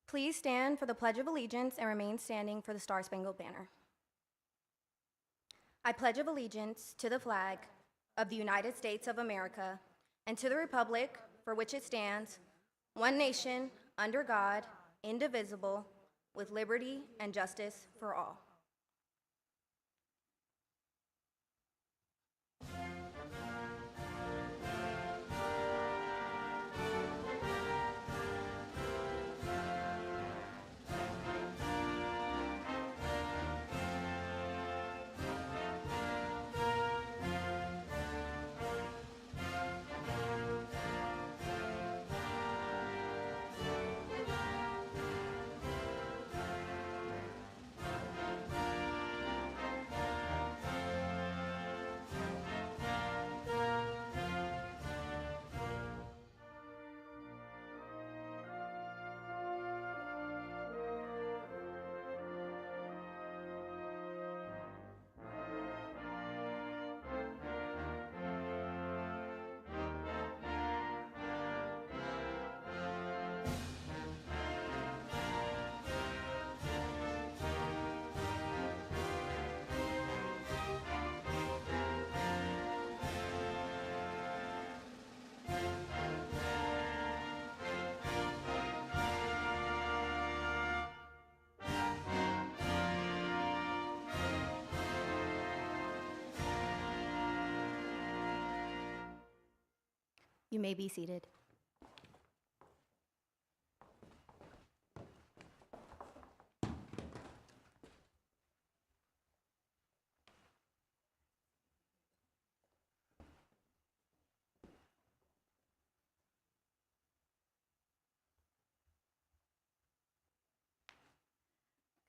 Please stand for the Pledge of Allegiance and remain standing for the Star-Spangled Banner. I pledge of allegiance to the flag of the United States of America and to the republic for which it stands, one nation, under God, indivisible, with liberty and justice for all. You may be seated.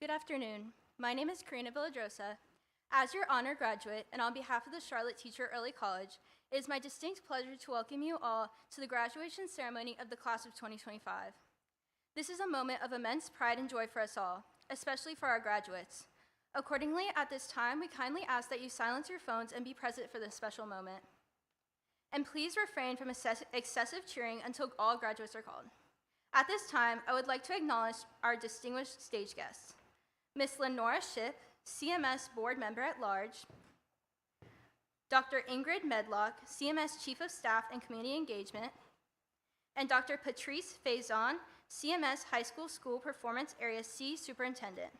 Good afternoon. My name is Karina Villadrosa. As your honor graduate, and on behalf of the Charlotte Teacher Early College, it is my distinct pleasure to welcome you all to the graduation ceremony of the class of 2025. This is a moment of immense pride and joy for us all, especially for our graduates. Accordingly, at this time, we kindly ask that you silence your phones and be present for this special moment. And please refrain from excessive cheering until all graduates are called. At this time, I would like to acknowledge our distinguished stage guests. Ms. Lenora Shipp, CMS Board Member at Large, Dr. Ingrid Medlock, CMS Chief of Staff and Community Engagement, and Dr. Patrice Faison, CMS High School Performance Area C Superintendent.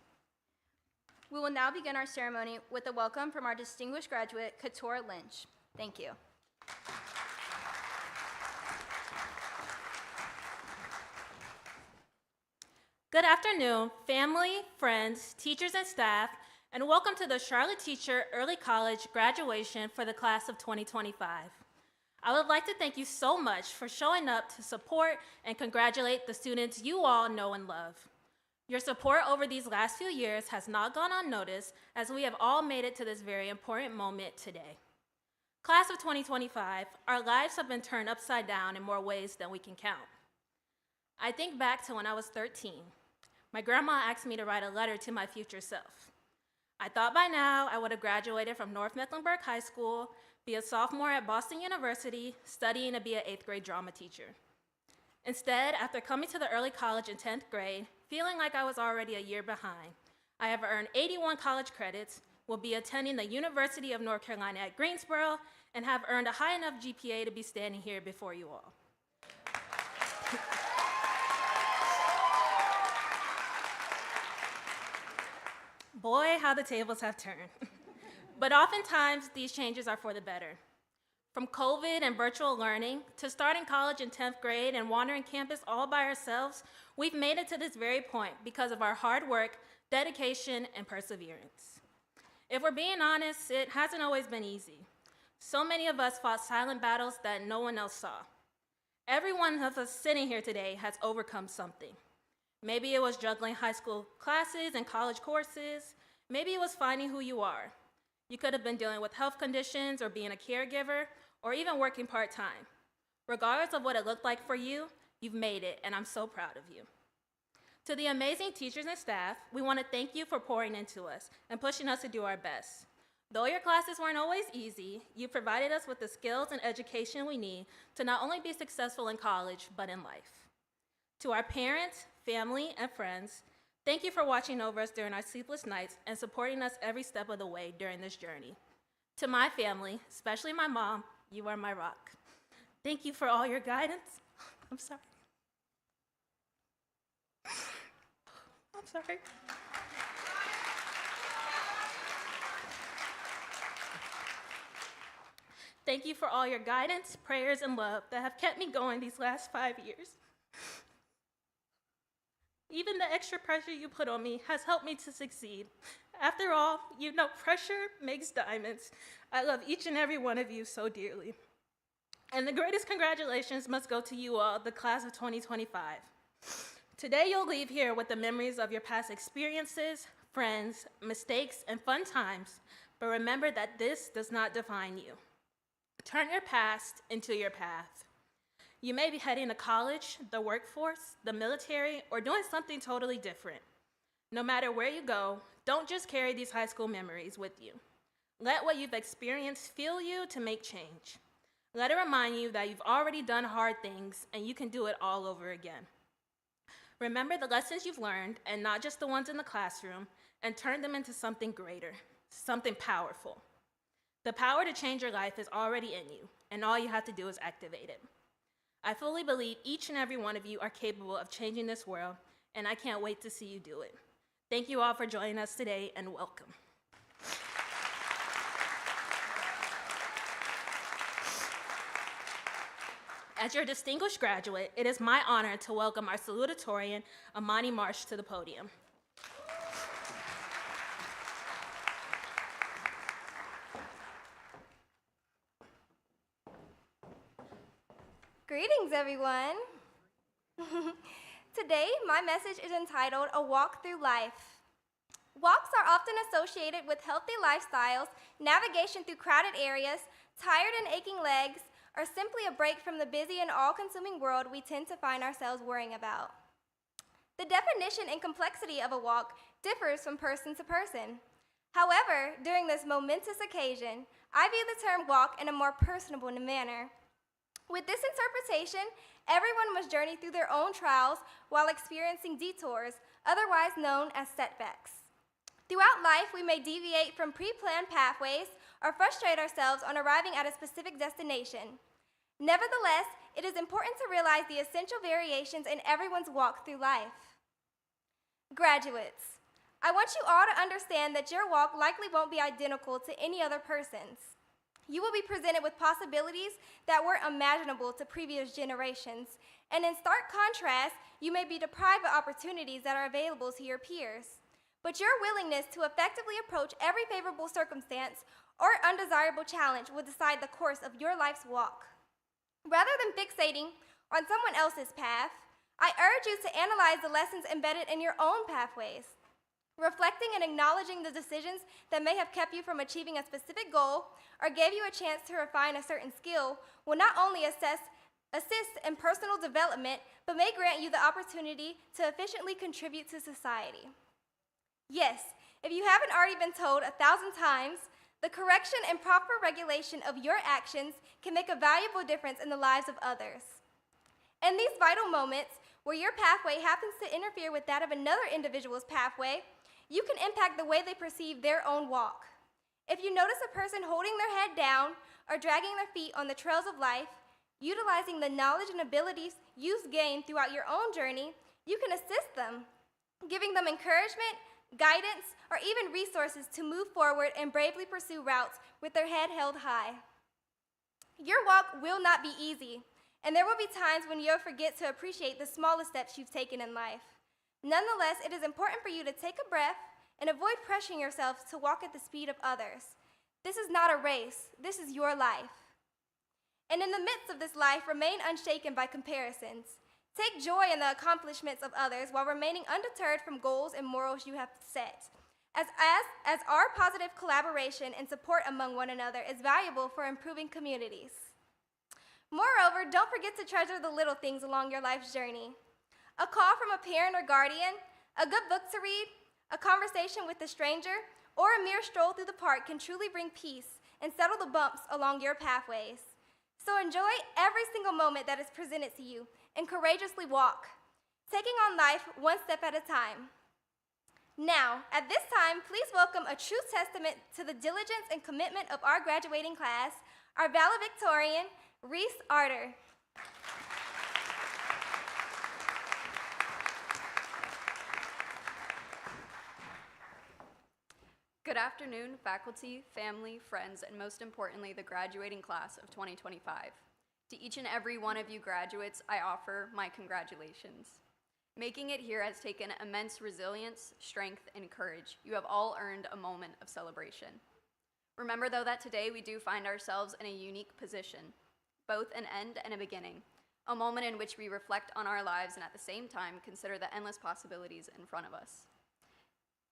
We will now begin our ceremony with a welcome from our distinguished graduate, Katora Lynch. Thank you. Good afternoon, family, friends, teachers, and staff, and welcome to the Charlotte Teacher Early College graduation for the class of 2025. I would like to thank you so much for showing up to support and congratulate the students you all know and love. Your support over these last few years has not gone unnoticed, as we have all made it to this very important moment today. Class of 2025, our lives have been turned upside down in more ways than we can count. I think back to when I was 13. My grandma asked me to write a letter to my future self. I thought by now I would have graduated from Charlotte-Mecklenburg High School, be a sophomore at Boston University, studying to be an 8th grade drama teacher. Instead, after coming to the early college in 10th grade, feeling like I was already a year behind, I have earned 81 college credits, will be attending the University of North Carolina at Greensboro, and have earned a high enough GPA to be standing here before you all. Boy, how the tables have turned. But oftentimes, these changes are for the better. From COVID and virtual learning, to starting college in 10th grade and wandering campus all by ourselves, we've made it to this very point because of our hard work, dedication, and perseverance. If we're being honest, it hasn't always been easy. So many of us fought silent battles that no one else saw. Every one of us sitting here today has overcome something. Maybe it was juggling high school classes and college courses. Maybe it was finding who you are. You could have been dealing with health conditions or being a caregiver or even working part-time. Regardless of what it looked like for you, you've made it, and I'm so proud of you. To the amazing teachers and staff, we want to thank you for pouring into us and pushing us to do our best. Though your classes weren't always easy, you provided us with the skills and education we need to not only be successful in college, but in life. To our parents, family, and friends, thank you for watching over us during our sleepless nights and supporting us every step of the way during this journey. To my family, especially my mom, you are my rock. Thank you for all your guidance. I'm sorry. I'm sorry. Thank you for all your guidance, prayers, and love that have kept me going these last 5 years. Even the extra pressure you put on me has helped me to succeed. After all, you know pressure makes diamonds. I love each and every one of you so dearly. And the greatest congratulations must go to you all, the class of 2025. Today you'll leave here with the memories of your past experiences, friends, mistakes, and fun times, but remember that this does not define you. Turn your past into your path. You may be heading to college, the workforce, the military, or doing something totally different. No matter where you go, don't just carry these high school memories with you. Let what you've experienced fuel you to make change. Let it remind you that you've already done hard things and you can do it all over again. Remember the lessons you've learned, and not just the ones in the classroom, and turn them into something greater, something powerful. The power to change your life is already in you, and all you have to do is activate it. I fully believe each and every one of you are capable of changing this world, and I can't wait to see you do it. Thank you all for joining us today, and welcome. As your distinguished graduate, it is my honor to welcome our salutatorian, Amani Marsh, to the podium. Greetings, everyone. Today, my message is entitled A Walk Through Life. Walks are often associated with healthy lifestyles, navigation through crowded areas, tired and aching legs, or simply a break from the busy and all-consuming world we tend to find ourselves worrying about. The definition and complexity of a walk differs from person to person. However, during this momentous occasion, I view the term walk in a more personable manner. With this interpretation, everyone must journey through their own trials while experiencing detours, otherwise known as setbacks. Throughout life, we may deviate from pre-planned pathways or frustrate ourselves on arriving at a specific destination. Nevertheless, it is important to realize the essential variations in everyone's walk through life. Graduates, I want you all to understand that your walk likely won't be identical to any other person's. You will be presented with possibilities that were unimaginable to previous generations, and in stark contrast, you may be deprived of opportunities that are available to your peers. But your willingness to effectively approach every favorable circumstance or undesirable challenge will decide the course of your life's walk. Rather than fixating on someone else's path, I urge you to analyze the lessons embedded in your own pathways. Reflecting and acknowledging the decisions that may have kept you from achieving a specific goal or gave you a chance to refine a certain skill will not only assist in personal development, but may grant you the opportunity to efficiently contribute to society. Yes, if you haven't already been told 1,000 times, the correction and proper regulation of your actions can make a valuable difference in the lives of others. In these vital moments, where your pathway happens to interfere with that of another individual's pathway, you can impact the way they perceive their own walk. If you notice a person holding their head down or dragging their feet on the trails of life, utilizing the knowledge and abilities you've gained throughout your own journey, you can assist them, giving them encouragement, guidance, or even resources to move forward and bravely pursue routes with their head held high. Your walk will not be easy, and there will be times when you'll forget to appreciate the smallest steps you've taken in life. Nonetheless, it is important for you to take a breath and avoid pressuring yourself to walk at the speed of others. This is not a race. This is your life. And in the midst of this life, remain unshaken by comparisons. Take joy in the accomplishments of others while remaining undeterred from goals and morals you have set, as our positive collaboration and support among one another is valuable for improving communities. Moreover, don't forget to treasure the little things along your life's journey. A call from a parent or guardian, a good book to read, a conversation with a stranger, or a mere stroll through the park can truly bring peace and settle the bumps along your pathways. So enjoy every single moment that is presented to you and courageously walk. taking on life one step at a time. Now, at this time, please welcome a true testament to the diligence and commitment of our graduating class, our valedictorian, Reese Arter. Good afternoon, faculty, family, friends, and most importantly, the graduating class of 2025. To each and every one of you graduates, I offer my congratulations. Making it here has taken immense resilience, strength, and courage. You have all earned a moment of celebration. Remember, though, that today we do find ourselves in a unique position, both an end and a beginning, a moment in which we reflect on our lives and at the same time consider the endless possibilities in front of us.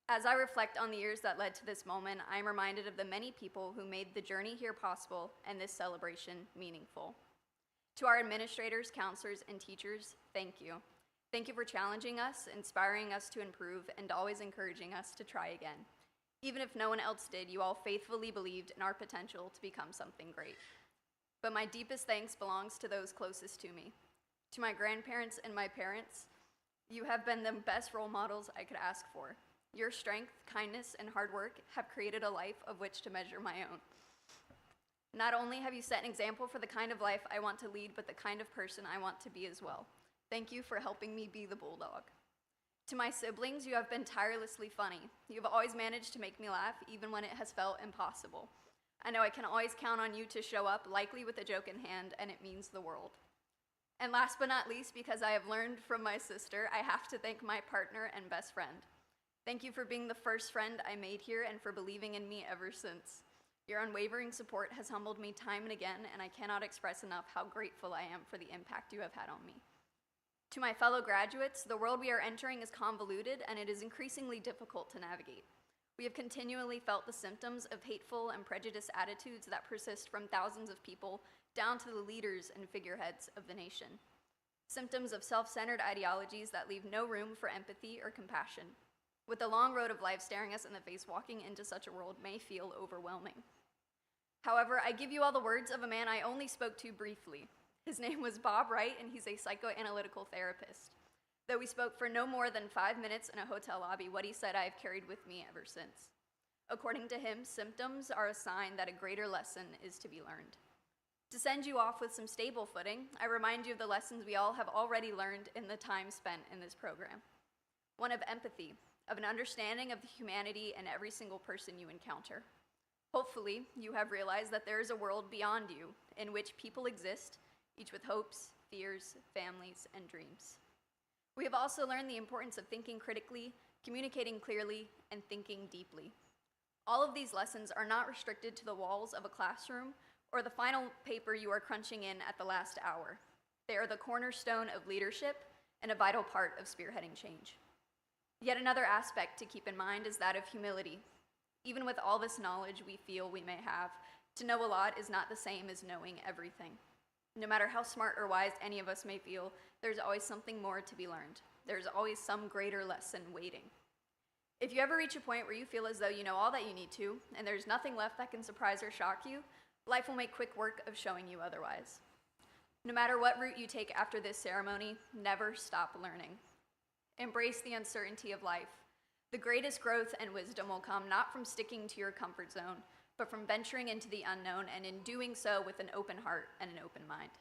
As I reflect on the years that led to this moment, I am reminded of the many people who made the journey here possible and this celebration meaningful. To our administrators, counselors, and teachers, thank you. Thank you for challenging us, inspiring us to improve, and always encouraging us to try again. Even if no one else did, you all faithfully believed in our potential to become something great. But my deepest thanks belongs to those closest to me. To my grandparents and my parents, you have been the best role models I could ask for. Your strength, kindness, and hard work have created a life of which to measure my own. Not only have you set an example for the kind of life I want to lead, but the kind of person I want to be as well. Thank you for helping me be the bulldog. To my siblings, you have been tirelessly funny. You have always managed to make me laugh, even when it has felt impossible. I know I can always count on you to show up, likely with a joke in hand, and it means the world. And last but not least, because I have learned from my sister, I have to thank my partner and best friend. Thank you for being the first friend I made here and for believing in me ever since. Your unwavering support has humbled me time and again, and I cannot express enough how grateful I am for the impact you have had on me. To my fellow graduates, the world we are entering is convoluted and it is increasingly difficult to navigate. We have continually felt the symptoms of hateful and prejudiced attitudes that persist from thousands of people down to the leaders and figureheads of the nation. Symptoms of self-centered ideologies that leave no room for empathy or compassion. With the long road of life staring us in the face, walking into such a world may feel overwhelming. However, I give you all the words of a man I only spoke to briefly. His name was Bob Wright, and he's a psychoanalytical therapist. Though we spoke for no more than 5 minutes in a hotel lobby, what he said I have carried with me ever since. According to him, symptoms are a sign that a greater lesson is to be learned. To send you off with some stable footing, I remind you of the lessons we all have already learned in the time spent in this program. One of empathy, of an understanding of the humanity in every single person you encounter. Hopefully, you have realized that there is a world beyond you in which people exist, each with hopes, fears, families, and dreams. We have also learned the importance of thinking critically, communicating clearly, and thinking deeply. All of these lessons are not restricted to the walls of a classroom or the final paper you are crunching in at the last hour. They are the cornerstone of leadership and a vital part of spearheading change. Yet another aspect to keep in mind is that of humility. Even with all this knowledge we feel we may have, to know a lot is not the same as knowing everything. No matter how smart or wise any of us may feel, there's always something more to be learned. There's always some greater lesson waiting. If you ever reach a point where you feel as though you know all that you need to, and there's nothing left that can surprise or shock you, life will make quick work of showing you otherwise. No matter what route you take after this ceremony, never stop learning. Embrace the uncertainty of life. The greatest growth and wisdom will come not from sticking to your comfort zone, but from venturing into the unknown, and in doing so with an open heart and an open mind.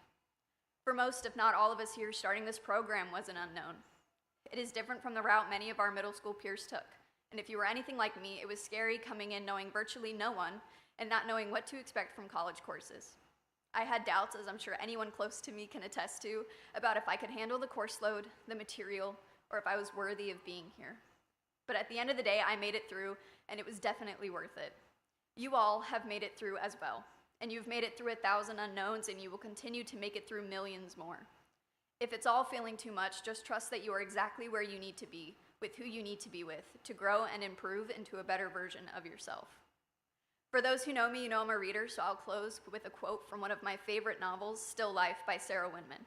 For most, if not all of us here, starting this program was an unknown. It is different from the route many of our middle school peers took, and if you were anything like me, it was scary coming in knowing virtually no one and not knowing what to expect from college courses. I had doubts, as I'm sure anyone close to me can attest to, about if I could handle the course load, the material, or if I was worthy of being here. But at the end of the day, I made it through, and it was definitely worth it. You all have made it through as well, and you've made it through 1,000 unknowns, and you will continue to make it through millions more. If it's all feeling too much, just trust that you are exactly where you need to be, with who you need to be with, to grow and improve into a better version of yourself. For those who know me, you know I'm a reader, so I'll close with a quote from one of my favorite novels, Still Life by Sarah Winman.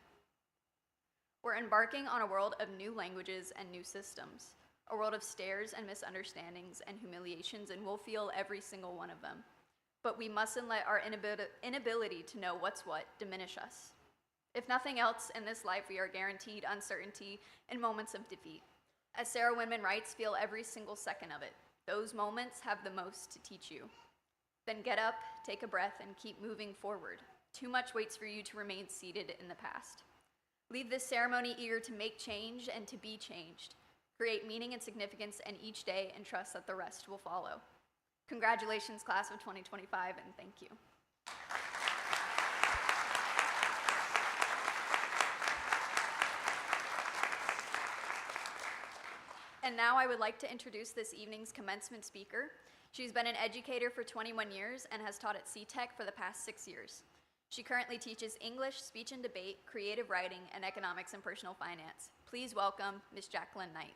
We're embarking on a world of new languages and new systems. A world of stares and misunderstandings and humiliations, and we'll feel every single one of them. But we mustn't let our inability to know what's what diminish us. If nothing else, in this life we are guaranteed uncertainty and moments of defeat. As Sarah Winman writes, feel every single second of it. Those moments have the most to teach you. Then get up, take a breath, and keep moving forward. Too much waits for you to remain seated in the past. Leave this ceremony eager to make change and to be changed. Create meaning and significance in each day and trust that the rest will follow. Congratulations, class of 2025, and thank you. And now I would like to introduce this evening's commencement speaker. She's been an educator for 21 years and has taught at CTEC for the past 6 years. She currently teaches English, speech and debate, creative writing, and economics and personal finance. Please welcome Ms. Jacqueline Knight.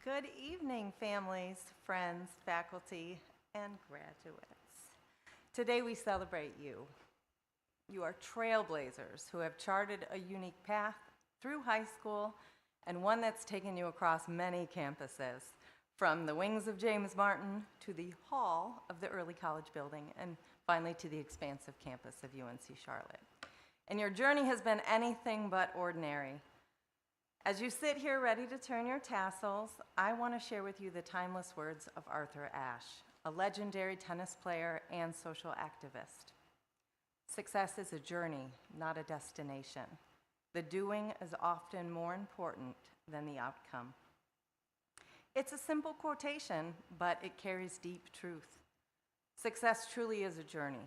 Good evening, families, friends, faculty, and graduates. Today we celebrate you. You are trailblazers who have charted a unique path through high school and one that's taken you across many campuses, from the wings of James Martin to the hall of the early college building and finally to the expansive campus of UNC Charlotte. And your journey has been anything but ordinary. As you sit here ready to turn your tassels, I want to share with you the timeless words of Arthur Ashe, a legendary tennis player and social activist. Success is a journey, not a destination. The doing is often more important than the outcome. It's a simple quotation, but it carries deep truth. Success truly is a journey.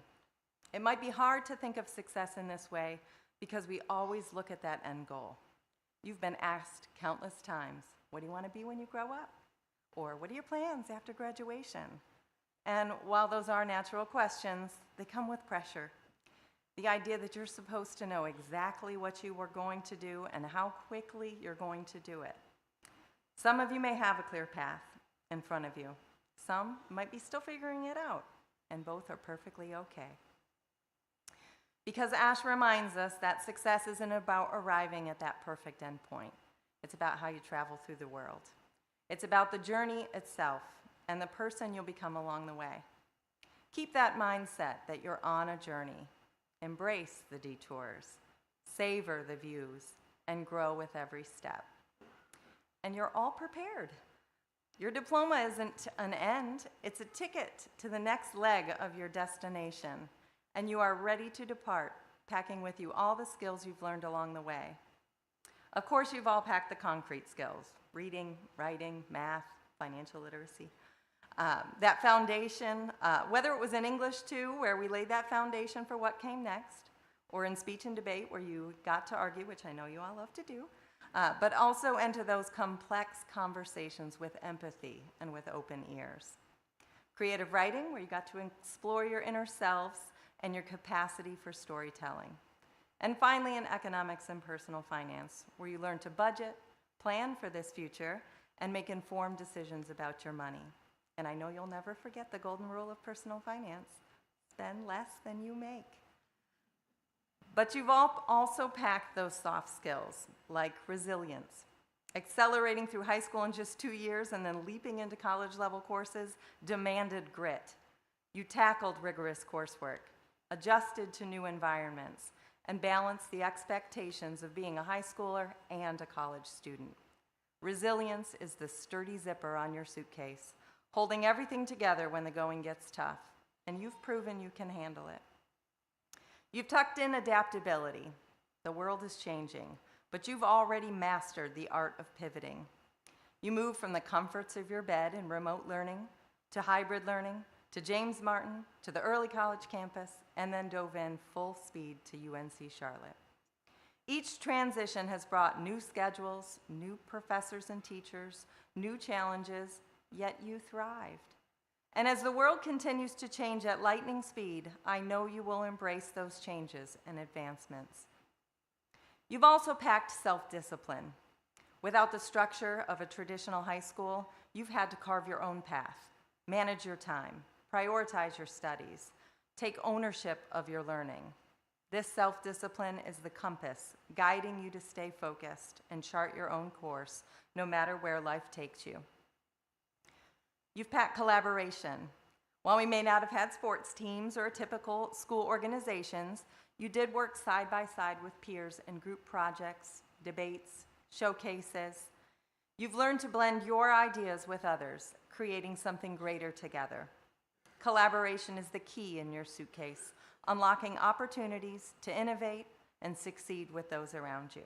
It might be hard to think of success in this way because we always look at that end goal. You've been asked countless times, what do you want to be when you grow up? Or what are your plans after graduation? And while those are natural questions, they come with pressure. The idea that you're supposed to know exactly what you are going to do and how quickly you're going to do it. Some of you may have a clear path in front of you. Some might be still figuring it out, and both are perfectly okay. Because Ashe reminds us that success isn't about arriving at that perfect endpoint. It's about how you travel through the world. It's about the journey itself and the person you'll become along the way. Keep that mindset that you're on a journey. Embrace the detours, savor the views, and grow with every step. And you're all prepared. Your diploma isn't an end, it's a ticket to the next leg of your destination. And you are ready to depart, packing with you all the skills you've learned along the way. Of course, you've all packed the concrete skills, reading, writing, math, financial literacy. That foundation, whether it was in English too, where we laid that foundation for what came next, or in speech and debate, where you got to argue, which I know you all love to do, but also enter those complex conversations with empathy and with open ears. Creative writing, where you got to explore your inner selves and your capacity for storytelling. And finally, in economics and personal finance, where you learn to budget, plan for this future, and make informed decisions about your money. And I know you'll never forget the golden rule of personal finance: spend less than you make. But you've all also packed those soft skills, like resilience. Accelerating through high school in just 2 years and then leaping into college-level courses demanded grit. You tackled rigorous coursework, adjusted to new environments, and balanced the expectations of being a high schooler and a college student. Resilience is the sturdy zipper on your suitcase, holding everything together when the going gets tough, and you've proven you can handle it. You've tucked in adaptability. The world is changing, but you've already mastered the art of pivoting. You moved from the comforts of your bed in remote learning to hybrid learning, to James Martin, to the early college campus, and then dove in full speed to UNC Charlotte. Each transition has brought new schedules, new professors and teachers, new challenges, yet you thrived. And as the world continues to change at lightning speed, I know you will embrace those changes and advancements. You've also packed self-discipline. Without the structure of a traditional high school, you've had to carve your own path, manage your time, prioritize your studies, take ownership of your learning. This self-discipline is the compass, guiding you to stay focused and chart your own course, no matter where life takes you. You've packed collaboration. While we may not have had sports teams or typical school organizations, you did work side by side with peers in group projects, debates, showcases. You've learned to blend your ideas with others, creating something greater together. Collaboration is the key in your suitcase, unlocking opportunities to innovate and succeed with those around you.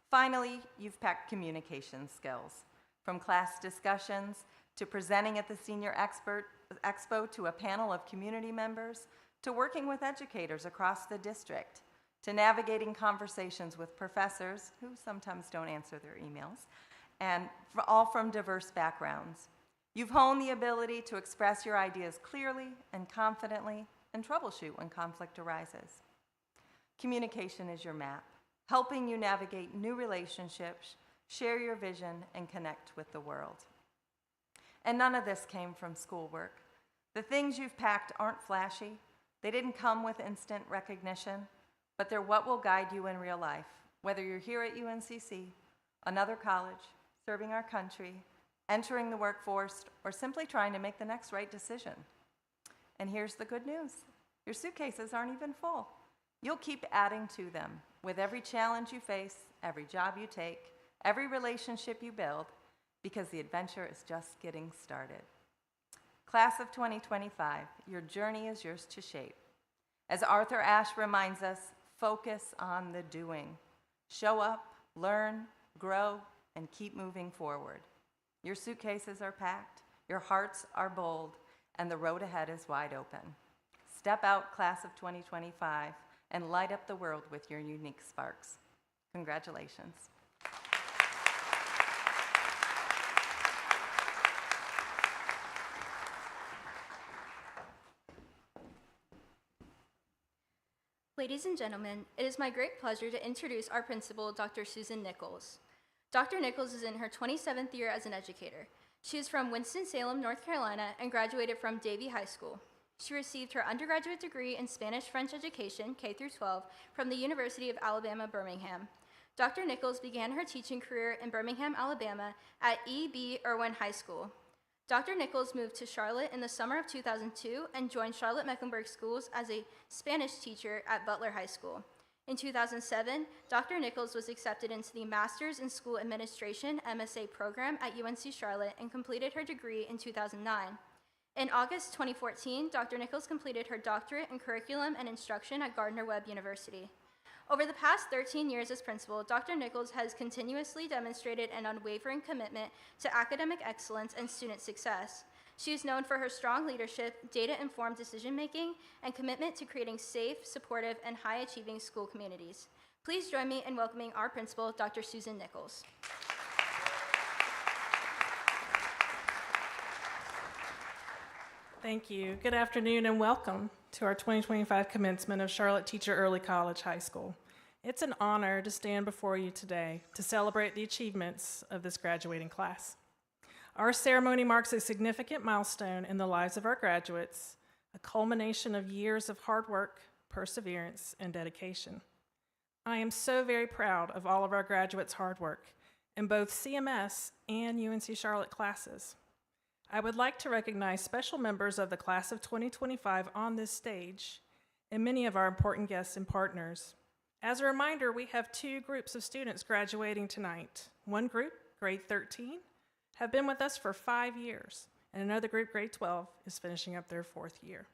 Finally, you've packed communication skills. From class discussions to presenting at the Senior Expo to a panel of community members, to working with educators across the district, to navigating conversations with professors who sometimes don't answer their emails, and all from diverse backgrounds. You've honed the ability to express your ideas clearly and confidently and troubleshoot when conflict arises. Communication is your map, helping you navigate new relationships, share your vision, and connect with the world. And none of this came from schoolwork. The things you've packed aren't flashy. They didn't come with instant recognition, but they're what will guide you in real life, whether you're here at UNCC, another college, serving our country, entering the workforce, or simply trying to make the next right decision. And here's the good news. Your suitcases aren't even full. You'll keep adding to them with every challenge you face, every job you take, every relationship you build, because the adventure is just getting started. Class of 2025, your journey is yours to shape. As Arthur Ashe reminds us, focus on the doing. Show up, learn, grow, and keep moving forward. Your suitcases are packed, your hearts are bold, and the road ahead is wide open. Step out, class of 2025, and light up the world with your unique sparks. Congratulations. Ladies and gentlemen, it is my great pleasure to introduce our principal, Dr. Susan Nichols. Dr. Nichols is in her 27th year as an educator. She is from Winston-Salem, North Carolina, and graduated from Davie High School. She received her undergraduate degree in Spanish-French education, K through 12, from the University of Alabama, Birmingham. Dr. Nichols began her teaching career in Birmingham, Alabama at E.B. Irwin High School. Dr. Nichols moved to Charlotte in the summer of 2002 and joined Charlotte-Mecklenburg schools as a Spanish teacher at Butler High School. In 2007, Dr. Nichols was accepted into the Master's in School Administration MSA program at UNC Charlotte and completed her degree in 2009. In August 2014, Dr. Nichols completed her doctorate in curriculum and instruction at Gardner-Webb University. Over the past 13 years as principal, Dr. Nichols has continuously demonstrated an unwavering commitment to academic excellence and student success. She is known for her strong leadership, data-informed decision-making, and commitment to creating safe, supportive, and high-achieving school communities. Please join me in welcoming our principal, Dr. Susan Nichols. Thank you. Good afternoon and welcome to our 2025 commencement of Charlotte Teacher Early College High School. It's an honor to stand before you today to celebrate the achievements of this graduating class. Our ceremony marks a significant milestone in the lives of our graduates, a culmination of years of hard work, perseverance, and dedication. I am so very proud of all of our graduates' hard work in both CMS and UNC Charlotte classes. I would like to recognize special members of the class of 2025 on this stage and many of our important guests and partners. As a reminder, we have two groups of students graduating tonight. One group, grade 13, have been with us for 5 years, and another group, grade 12, is finishing up their 4th year.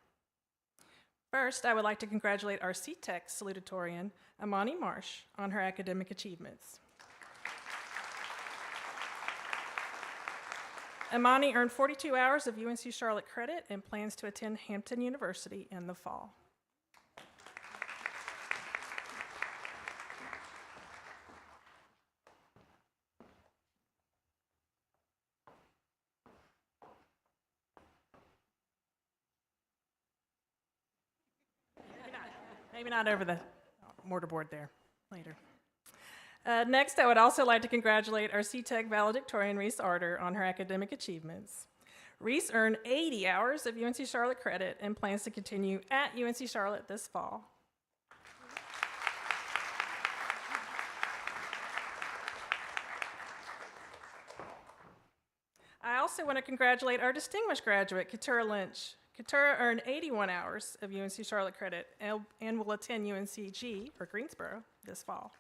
First, I would like to congratulate our C-Tech salutatorian, Amani Marsh, on her academic achievements. Amani earned 42 hours of UNC Charlotte credit and plans to attend Hampton University in the fall. Maybe not over the mortarboard there, later. Next, I would also like to congratulate our C-Tech valedictorian, Reese Arter, on her academic achievements. Reese earned 80 hours of UNC Charlotte credit and plans to continue at UNC Charlotte this fall. also want to congratulate our distinguished graduate, Katura Lynch. Katura earned 81 hours of UNC Charlotte credit and will attend UNCG, or Greensboro, this fall.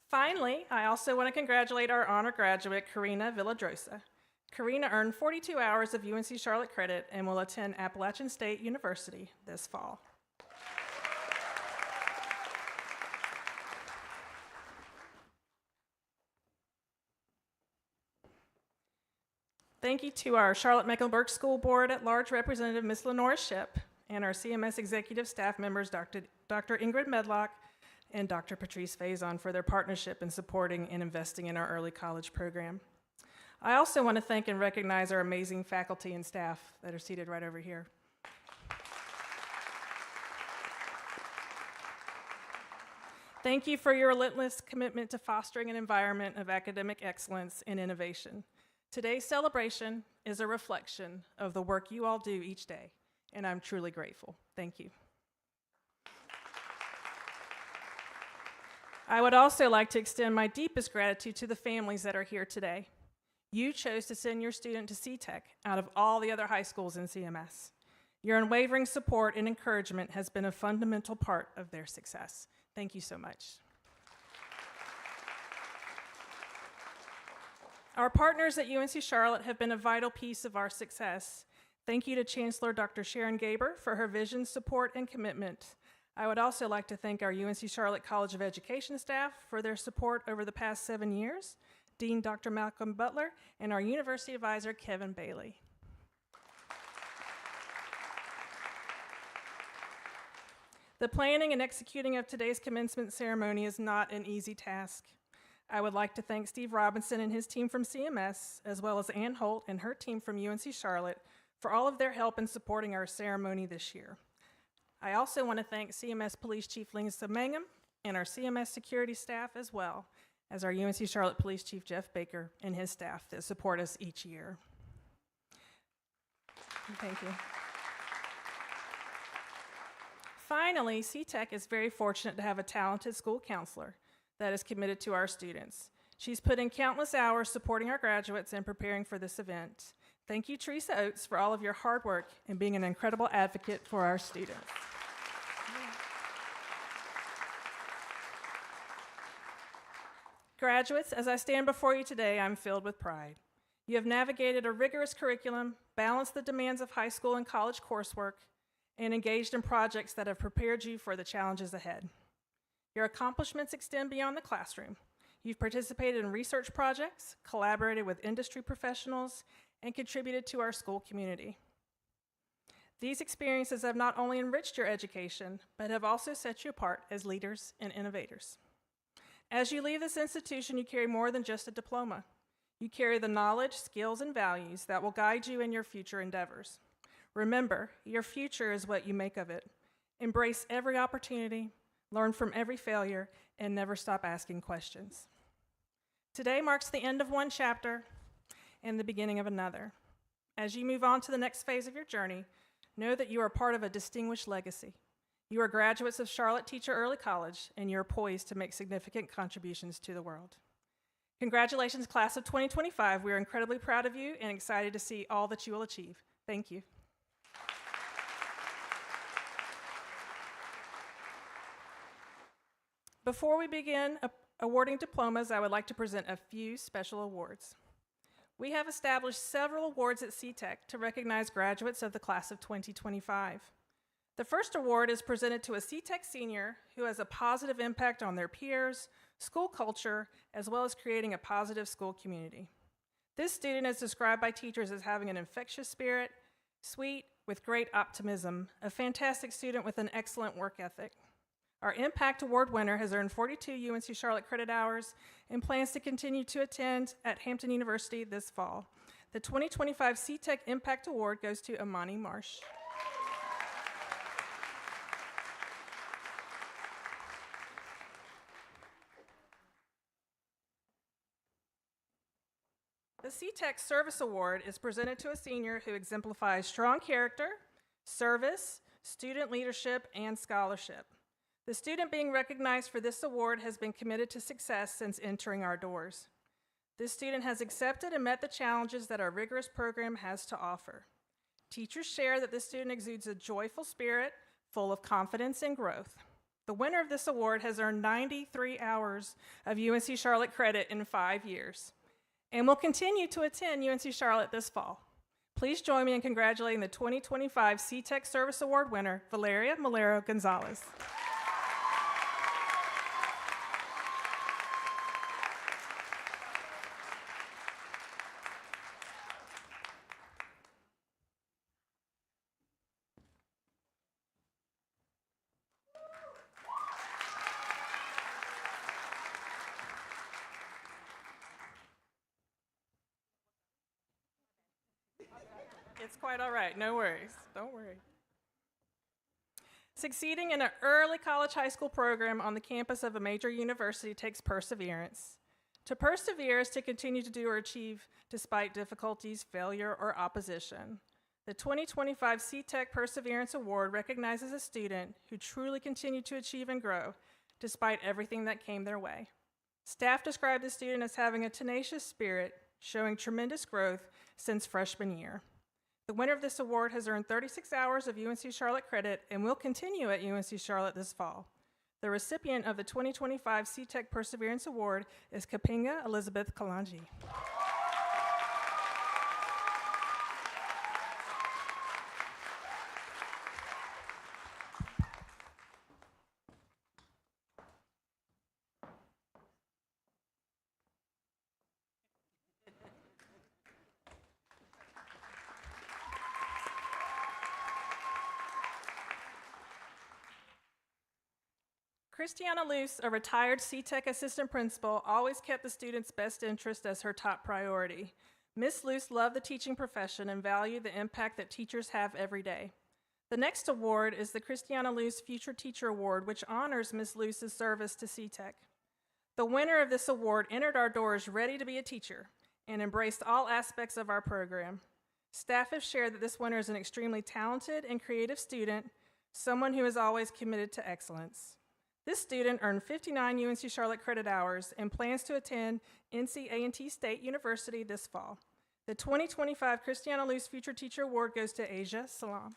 Finally, I also want to congratulate our honor graduate, Karina Villadrosa. Karina earned 42 hours of UNC Charlotte credit and will attend Appalachian State University this fall. Thank you to our Charlotte-Mecklenburg School Board at Large Representative Ms. Lenora Ship and our CMS executive staff members, Dr. Ingrid Medlock and Dr. Patrice Faison, for their partnership in supporting and investing in our early college program. I also want to thank and recognize our amazing faculty and staff that are seated right over here. Thank you for your relentless commitment to fostering an environment of academic excellence and innovation. Today's celebration is a reflection of the work you all do each day, and I'm truly grateful. Thank you. I would also like to extend my deepest gratitude to the families that are here today. You chose to send your student to C-Tech out of all the other high schools in CMS. Your unwavering support and encouragement has been a fundamental part of their success. Thank you so much. Our partners at UNC Charlotte have been a vital piece of our success. Thank you to Chancellor Dr. Sharon Gaber for her vision, support, and commitment. I would also like to thank our UNC Charlotte College of Education staff for their support over the past 7 years, Dean Dr. Malcolm Butler, and our University Advisor, Kevin Bailey. The planning and executing of today's commencement ceremony is not an easy task. I would like to thank Steve Robinson and his team from CMS, as well as Ann Holt and her team from UNC Charlotte, for all of their help in supporting our ceremony this year. I also want to thank CMS Police Chief Lisa Mangum and our CMS security staff, as well as our UNC Charlotte Police Chief Jeff Baker and his staff that support us each year. Thank you. Finally, C-Tech is very fortunate to have a talented school counselor that is committed to our students. She's put in countless hours supporting our graduates and preparing for this event. Thank you, Teresa Oates, for all of your hard work and being an incredible advocate for our students. Graduates, as I stand before you today, I'm filled with pride. You have navigated a rigorous curriculum, balanced the demands of high school and college coursework, and engaged in projects that have prepared you for the challenges ahead. Your accomplishments extend beyond the classroom. You've participated in research projects, collaborated with industry professionals, and contributed to our school community. These experiences have not only enriched your education, but have also set you apart as leaders and innovators. As you leave this institution, you carry more than just a diploma. You carry the knowledge, skills, and values that will guide you in your future endeavors. Remember, your future is what you make of it. Embrace every opportunity, learn from every failure, and never stop asking questions. Today marks the end of one chapter and the beginning of another. As you move on to the next phase of your journey, know that you are part of a distinguished legacy. You are graduates of Charlotte Teacher Early College, and you are poised to make significant contributions to the world. Congratulations, class of 2025. We are incredibly proud of you and excited to see all that you will achieve. Thank you. Before we begin awarding diplomas, I would like to present a few special awards. We have established several awards at C-Tech to recognize graduates of the class of 2025. The first award is presented to a C-Tech senior who has a positive impact on their peers, school culture, as well as creating a positive school community. This student is described by teachers as having an infectious spirit, sweet, with great optimism, a fantastic student with an excellent work ethic. Our Impact Award winner has earned 42 UNC Charlotte credit hours and plans to continue to attend at Hampton University this fall. The 2025 C-Tech Impact Award goes to Amani Marsh. The C-Tech Service Award is presented to a senior who exemplifies strong character, service, student leadership, and scholarship. The student being recognized for this award has been committed to success since entering our doors. This student has accepted and met the challenges that our rigorous program has to offer. Teachers share that this student exudes a joyful spirit, full of confidence and growth. The winner of this award has earned 93 hours of UNC Charlotte credit in 5 years and will continue to attend UNC Charlotte this fall. Please join me in congratulating the 2025 C-Tech Service Award winner, Valeria Malero Gonzalez. It's quite all right, no worries, don't worry. Succeeding in an early college high school program on the campus of a major university takes perseverance. To persevere is to continue to do or achieve despite difficulties, failure, or opposition. The 2025 C-Tech Perseverance Award recognizes a student who truly continued to achieve and grow despite everything that came their way. Staff described the student as having a tenacious spirit, showing tremendous growth since freshman year. The winner of this award has earned 36 hours of UNC Charlotte credit and will continue at UNC Charlotte this fall. The recipient of the 2025 C-Tech Perseverance Award is Kapinga Elizabeth Kalanji. Christiana Luce, a retired C-Tech assistant principal, always kept the students' best interest as her top priority. Ms. Luce loved the teaching profession and valued the impact that teachers have every day. The next award is the Christiana Luce Future Teacher Award, which honors Ms. Luce's service to C-Tech. The winner of this award entered our doors ready to be a teacher and embraced all aspects of our program. Staff have shared that this winner is an extremely talented and creative student, someone who is always committed to excellence. This student earned 59 UNC Charlotte credit hours and plans to attend NC State University this fall. The 2025 Christiana Luce Future Teacher Award goes to Asia Salam.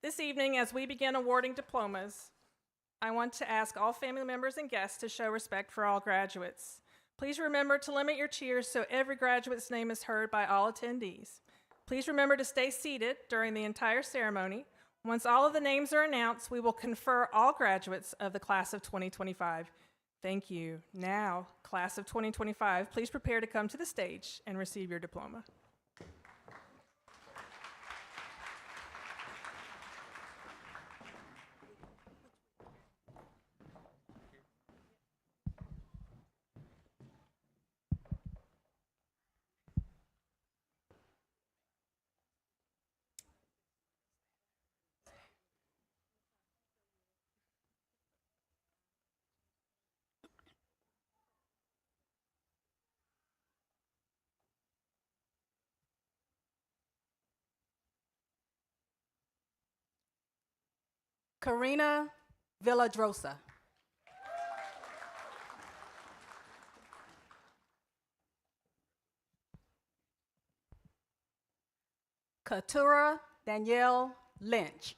This evening, as we begin awarding diplomas, I want to ask all family members and guests to show respect for all graduates. Please remember to limit your cheers so every graduate's name is heard by all attendees. Please remember to stay seated during the entire ceremony. Once all of the names are announced, we will confer all graduates of the class of 2025. Thank you. Now, class of 2025, please prepare to come to the stage and receive your diploma. Karina Villadrosa. Katura Danielle Lynch.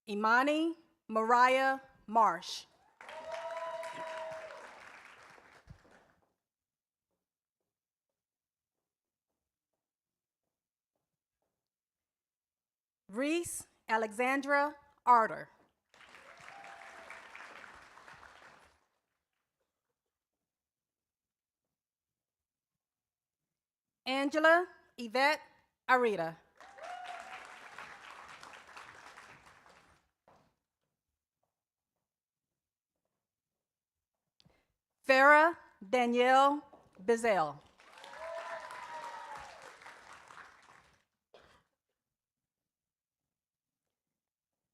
Imani Mariah Marsh. Reese Alexandra Arter. Angela Yvette Arita. Farah Danielle Bizel.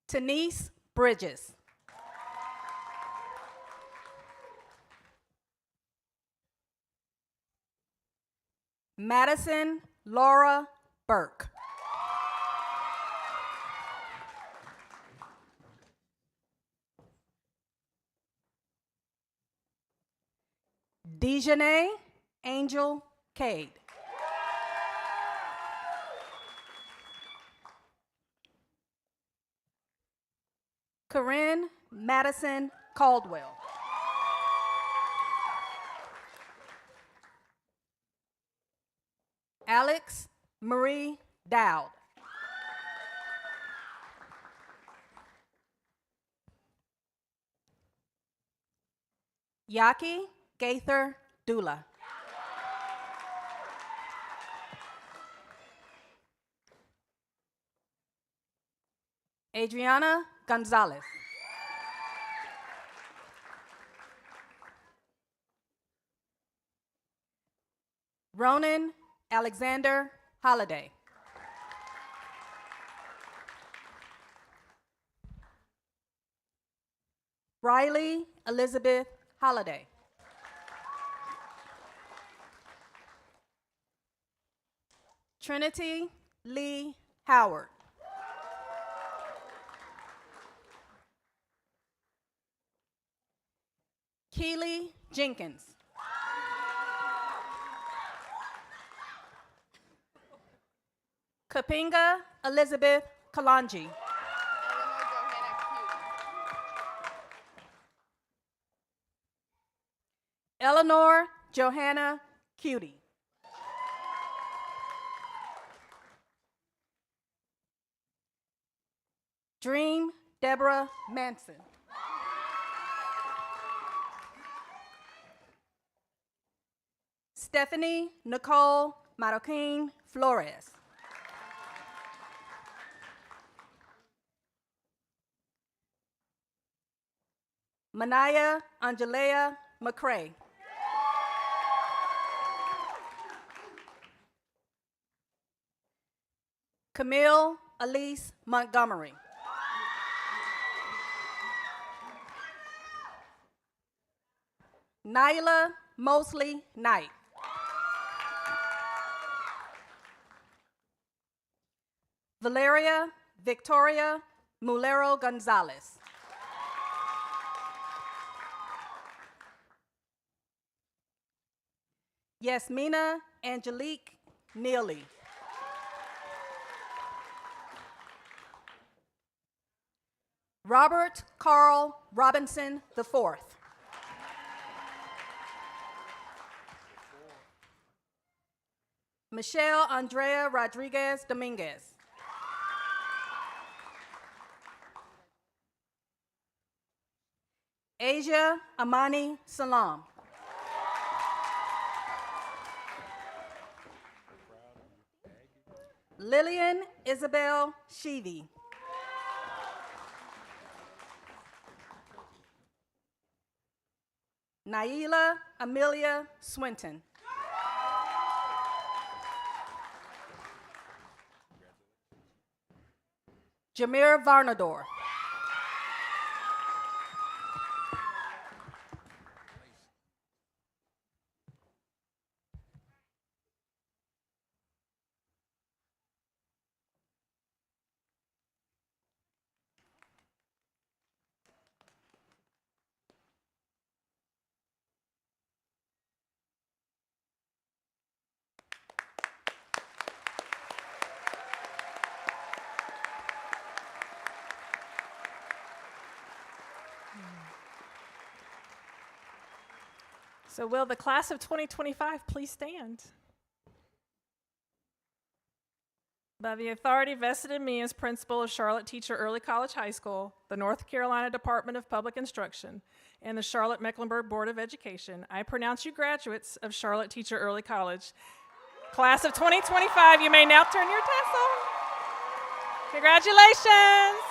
Denise Bridges. Madison Laura Burke. Dejanay Angel Cade. Corinne Madison Caldwell. Alex Marie Dowd. Yaki Gaither Dula. Adriana Gonzalez. Ronan Alexander Holliday. Riley Elizabeth Holliday. Trinity Lee Howard. Keely Jenkins. Kapinga Elizabeth Kalanji. Eleanor Johanna Cutie. Dream Deborah Manson. Stephanie Nicole Marroquin Flores. Manaya Angelea McCrae. Camille Elise Montgomery. Nyla Mosley Knight. Valeria Victoria Mulero Gonzalez. Yasmina Angelique Neely. Robert Carl Robinson IV. Michelle Andrea Rodriguez Dominguez. Asia Amani Salam. Lillian Isabel Sheevy. Naila Amelia Swinton. Jameer Varnador. So will the class of 2025 please stand? By the authority vested in me as principal of Charlotte Teacher Early College High School, the North Carolina Department of Public Instruction, and the Charlotte-Mecklenburg Board of Education, I pronounce you graduates of Charlotte Teacher Early College. Class of 2025, you may now turn your tassel. Congratulations.